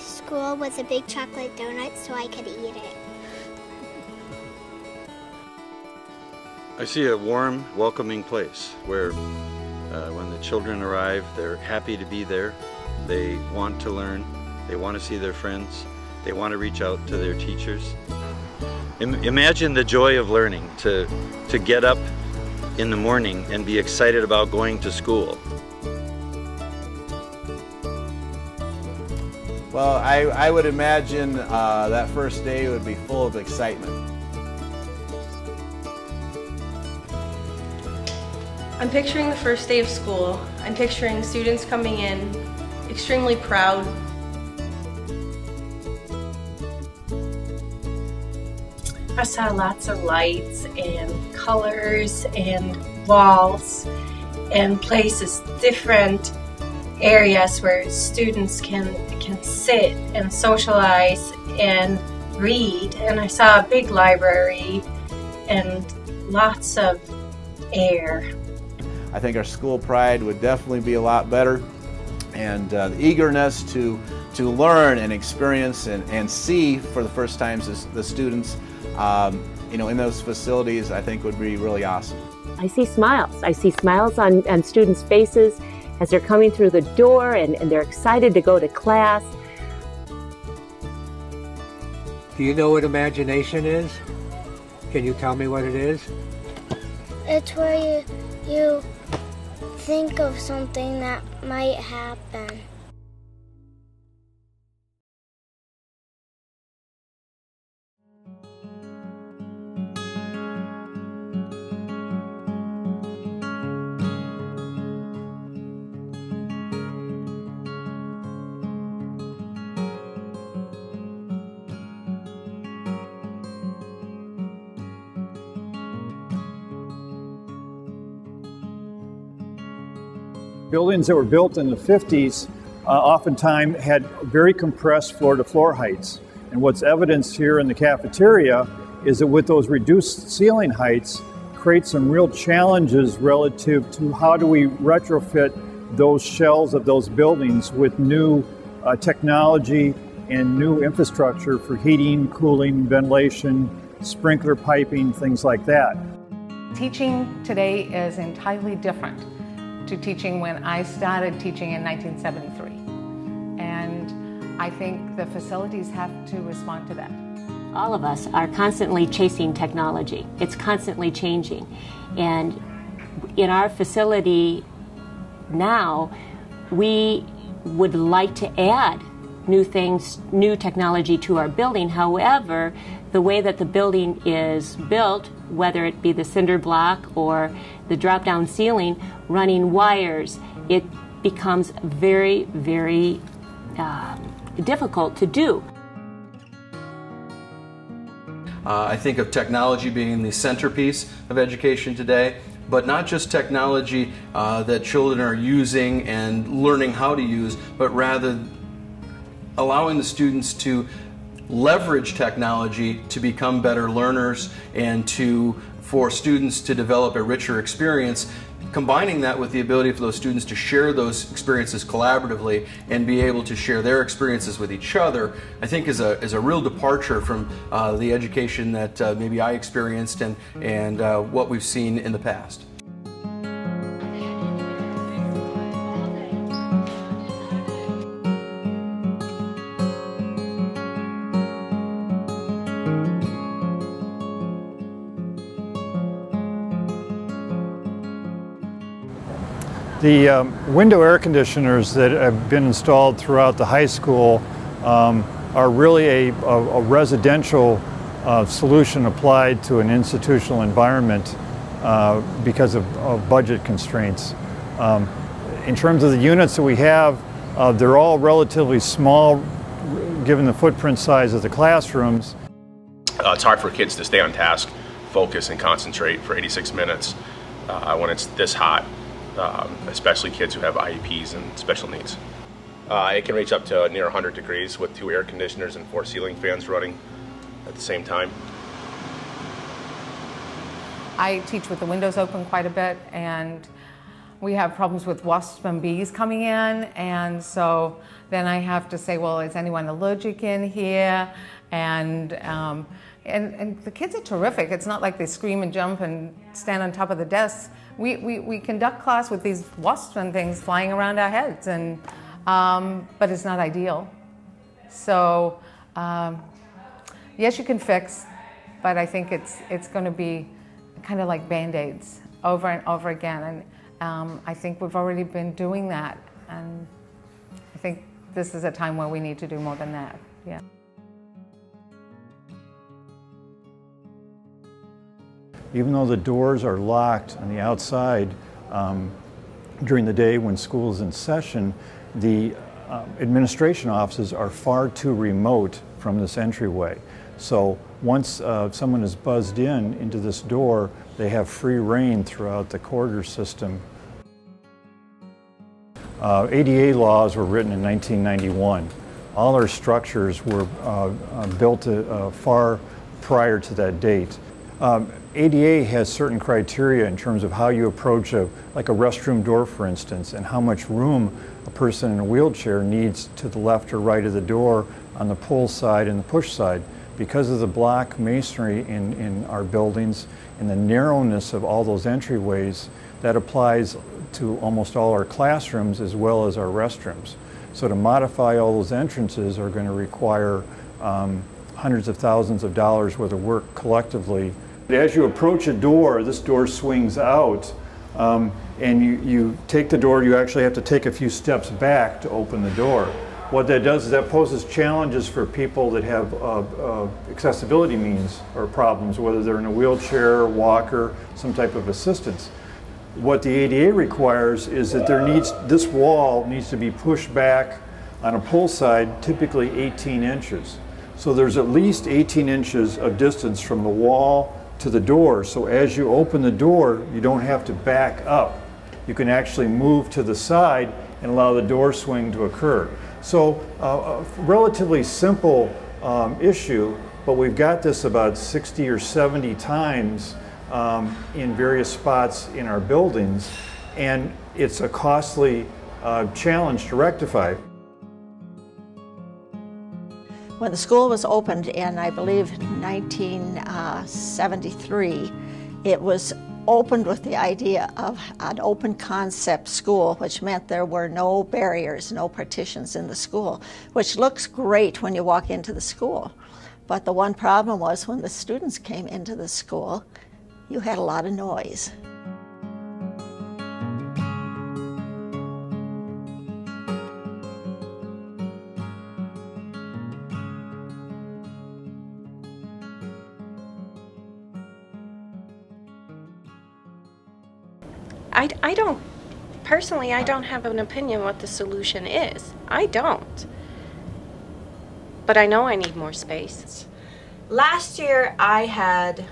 school was a big chocolate donut so I could eat it. I see a warm, welcoming place where when the children arrive, they're happy to be there. They want to learn. They want to see their friends. They want to reach out to their teachers. Imagine the joy of learning, to get up in the morning and be excited about going to school. Well, I would imagine that first day would be full of excitement. I'm picturing the first day of school. I'm picturing students coming in, extremely proud. I saw lots of lights and colors and walls and places, different areas where students can sit and socialize and read. And I saw a big library and lots of air. I think our school pride would definitely be a lot better, and the eagerness to learn and experience and see for the first time the students in those facilities, I think would be really awesome. I see smiles. I see smiles on students' faces as they're coming through the door and they're excited to go to class. Do you know what imagination is? Can you tell me what it is? It's where you think of something that might happen. Buildings that were built in the 50s oftentimes had very compressed floor-to-floor heights. And what's evidenced here in the cafeteria is that with those reduced ceiling heights create some real challenges relative to how do we retrofit those shells of those buildings with new technology and new infrastructure for heating, cooling, ventilation, sprinkler piping, things like that. Teaching today is entirely different to teaching when I started teaching in 1973. And I think the facilities have to respond to that. All of us are constantly chasing technology. It's constantly changing. And in our facility now, we would like to add new things, new technology to our building. However, the way that the building is built, whether it be the cinder block or the drop-down ceiling, running wires, it becomes very, very difficult to do. I think of technology being the centerpiece of education today, but not just technology that children are using and learning how to use, but rather allowing the students to leverage technology to become better learners and for students to develop a richer experience, combining that with the ability for those students to share those experiences collaboratively and be able to share their experiences with each other, I think is a real departure from the education that maybe I experienced and what we've seen in the past. The window air conditioners that have been installed throughout the high school are really a residential solution applied to an institutional environment because of budget constraints. In terms of the units that we have, they're all relatively small given the footprint size of the classrooms. It's hard for kids to stay on task, focus and concentrate for 86 minutes when it's this hot. Especially kids who have IEPs and special needs. It can reach up to near 100 degrees with 2 air conditioners and 4 ceiling fans running at the same time. I teach with the windows open quite a bit, and we have problems with wasps and bees coming in, and so then I have to say, well, is anyone allergic in here? And the kids are terrific. It's not like they scream and jump and stand on top of the desks. We conduct class with these wasps and things flying around our heads, and but it's not ideal. So yes, you can fix, but I think it's going to be kind of like Band-Aids over and over again. And I think we've already been doing that, and I think this is a time where we need to do more than that. Yeah. Even though the doors are locked on the outside during the day when school is in session, the administration offices are far too remote from this entryway. So once someone is buzzed into this door, they have free reign throughout the corridor system. ADA laws were written in 1991. All our structures were built far prior to that date. ADA has certain criteria in terms of how you approach like a restroom door, for instance, and how much room a person in a wheelchair needs to the left or right of the door on the pull side and the push side. Because of the block masonry in our buildings and the narrowness of all those entryways, that applies to almost all our classrooms as well as our restrooms. So to modify all those entrances are going to require hundreds of thousands of dollars worth of work collectively. As you approach a door, this door swings out, and you take the door, you actually have to take a few steps back to open the door. What that does is that poses challenges for people that have accessibility means or problems, whether they're in a wheelchair, walker, some type of assistance. What the ADA requires is that this wall needs to be pushed back on a pull side, typically 18 inches. So there's at least 18 inches of distance from the wall to the door. So as you open the door, you don't have to back up. You can actually move to the side and allow the door swing to occur. So a relatively simple issue, but we've got this about 60 or 70 times in various spots in our buildings, and it's a costly challenge to rectify. When the school was opened in, I believe, 1973, it was opened with the idea of an open concept school, which meant there were no barriers, no partitions in the school, which looks great when you walk into the school. But the one problem was when the students came into the school, you had a lot of noise. Personally, I don't have an opinion what the solution is. I don't. But I know I need more space. Last year I had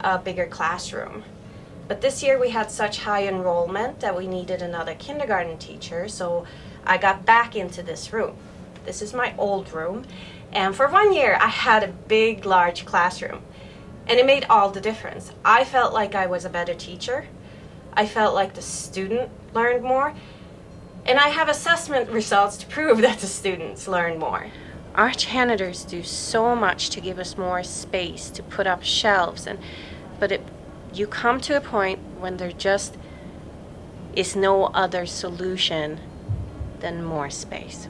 a bigger classroom, but this year we had such high enrollment that we needed another kindergarten teacher, so I got back into this room. This is my old room, and for 1 year I had a big, large classroom, and it made all the difference. I felt like I was a better teacher. I felt like the student learned more, and I have assessment results to prove that the students learn more. Our janitors do so much to give us more space, to put up shelves, but you come to a point when there just is no other solution than more space.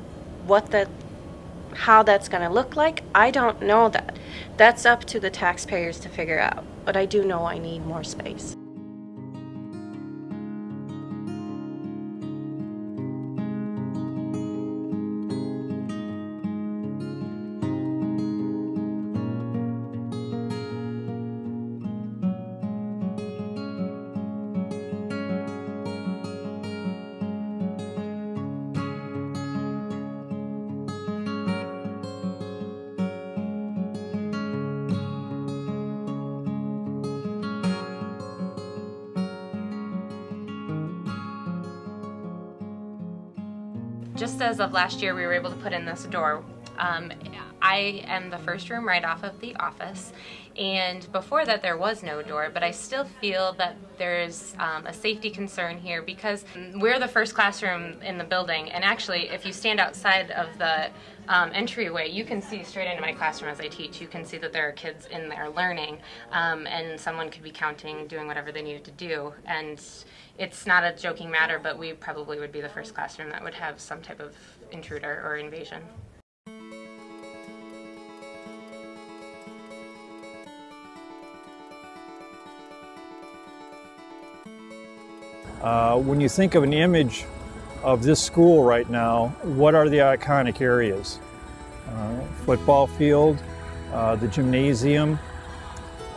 How that's going to look like, I don't know that. That's up to the taxpayers to figure out, but I do know I need more space. Just as of last year, we were able to put in this door. I am the first room right off of the office, and before that there was no door, but I still feel that there's a safety concern here because we're the first classroom in the building, and actually if you stand outside of the entryway, you can see straight into my classroom as I teach. You can see that there are kids in there learning, and someone could be counting, doing whatever they needed to do, and it's not a joking matter, but we probably would be the first classroom that would have some type of intruder or invasion. When you think of an image of this school right now, what are the iconic areas? Football field, the gymnasium.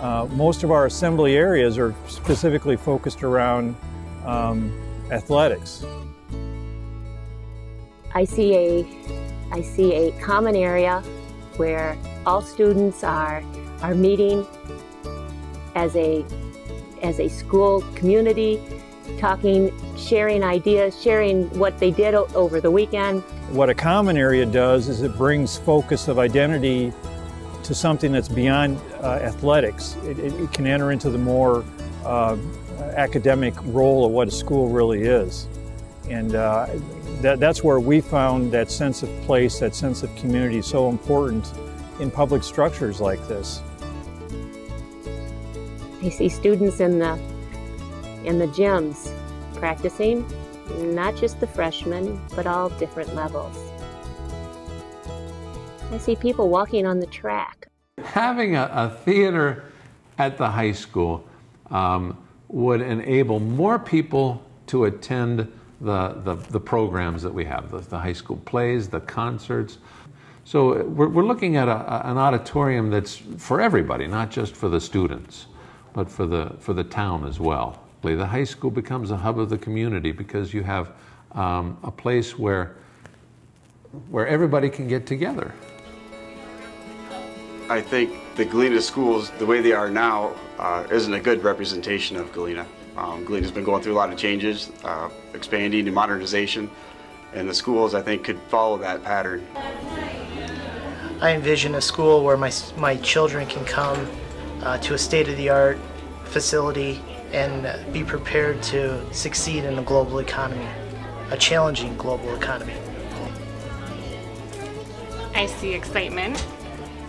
Most of our assembly areas are specifically focused around athletics. I see a common area where all students are meeting as a school community, talking, sharing ideas, sharing what they did over the weekend. What a common area does is it brings focus of identity to something that's beyond athletics. It can enter into the more academic role of what a school really is. And that's where we found that sense of place, that sense of community so important in public structures like this. I see students in the gyms practicing, not just the freshmen, but all different levels. I see people walking on the track. Having a theater at the high school would enable more people to attend the programs that we have, the high school plays, the concerts. So we're looking at an auditorium that's for everybody, not just for the students, but for the town as well. The high school becomes a hub of the community because you have a place where everybody can get together. I think the Galena schools, the way they are now, isn't a good representation of Galena. Galena's been going through a lot of changes, expanding and modernization, and the schools, I think, could follow that pattern. I envision a school where my children can come to a state-of-the-art facility and be prepared to succeed in a global economy, a challenging global economy. I see excitement.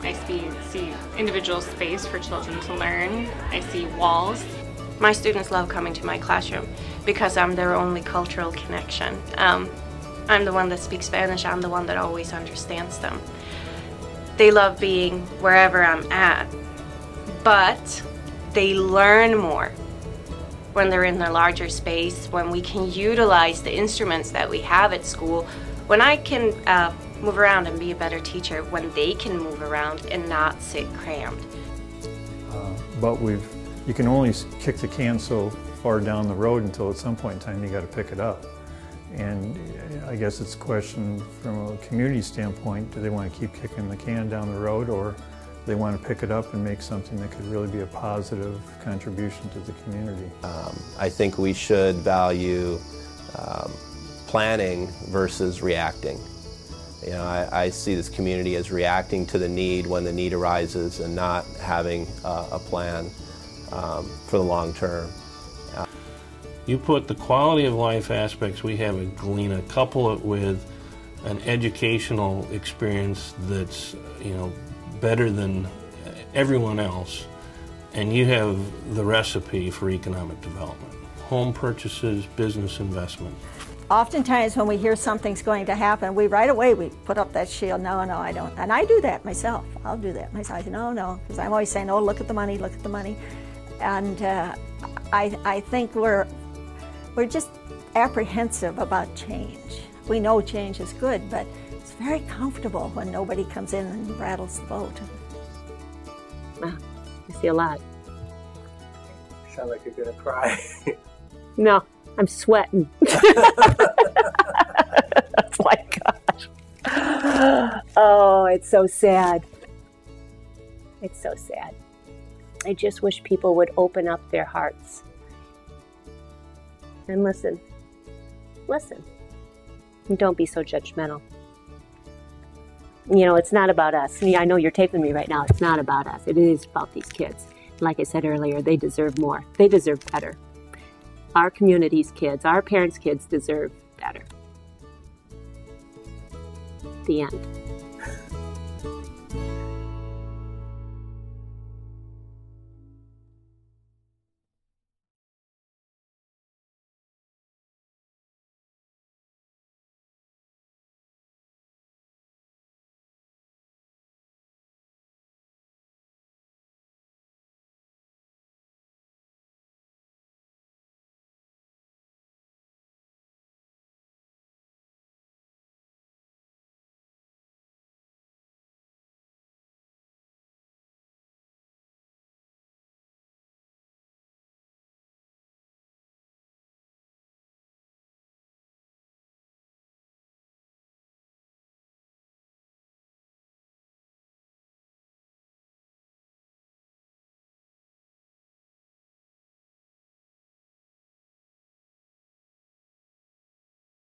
I see individual space for children to learn. I see walls. My students love coming to my classroom because I'm their only cultural connection. I'm the one that speaks Spanish. I'm the one that always understands them. They love being wherever I'm at, but they learn more when they're in the larger space, when we can utilize the instruments that we have at school, when I can move around and be a better teacher, when they can move around and not sit crammed. But you can only kick the can so far down the road until at some point in time you got to pick it up. And I guess it's a question from a community standpoint, do they want to keep kicking the can down the road, or they want to pick it up and make something that could really be a positive contribution to the community? I think we should value planning versus reacting. You know, I see this community as reacting to the need when the need arises and not having a plan for the long term. You put the quality of life aspects we have at Galena, couple it with an educational experience that's, you know, better than everyone else, and you have the recipe for economic development. Home purchases, business investment. Oftentimes when we hear something's going to happen, right away we put up that shield. No, I don't. And I do that myself. I'll do that myself. I say, no, because I'm always saying, oh, look at the money, look at the money. And I think we're just apprehensive about change. We know change is good, but it's very comfortable when nobody comes in and rattles the boat. Wow, I see a lot. You sound like you're gonna cry. No, I'm sweating. My gosh. Oh, it's so sad. It's so sad. I just wish people would open up their hearts and listen. Listen. And don't be so judgmental. you know, it's not about us. I know you're taping me right now. It's not about us. It is about these kids. Like I said earlier, they deserve more. They deserve better. Our community's kids, our parents' kids deserve better. The end.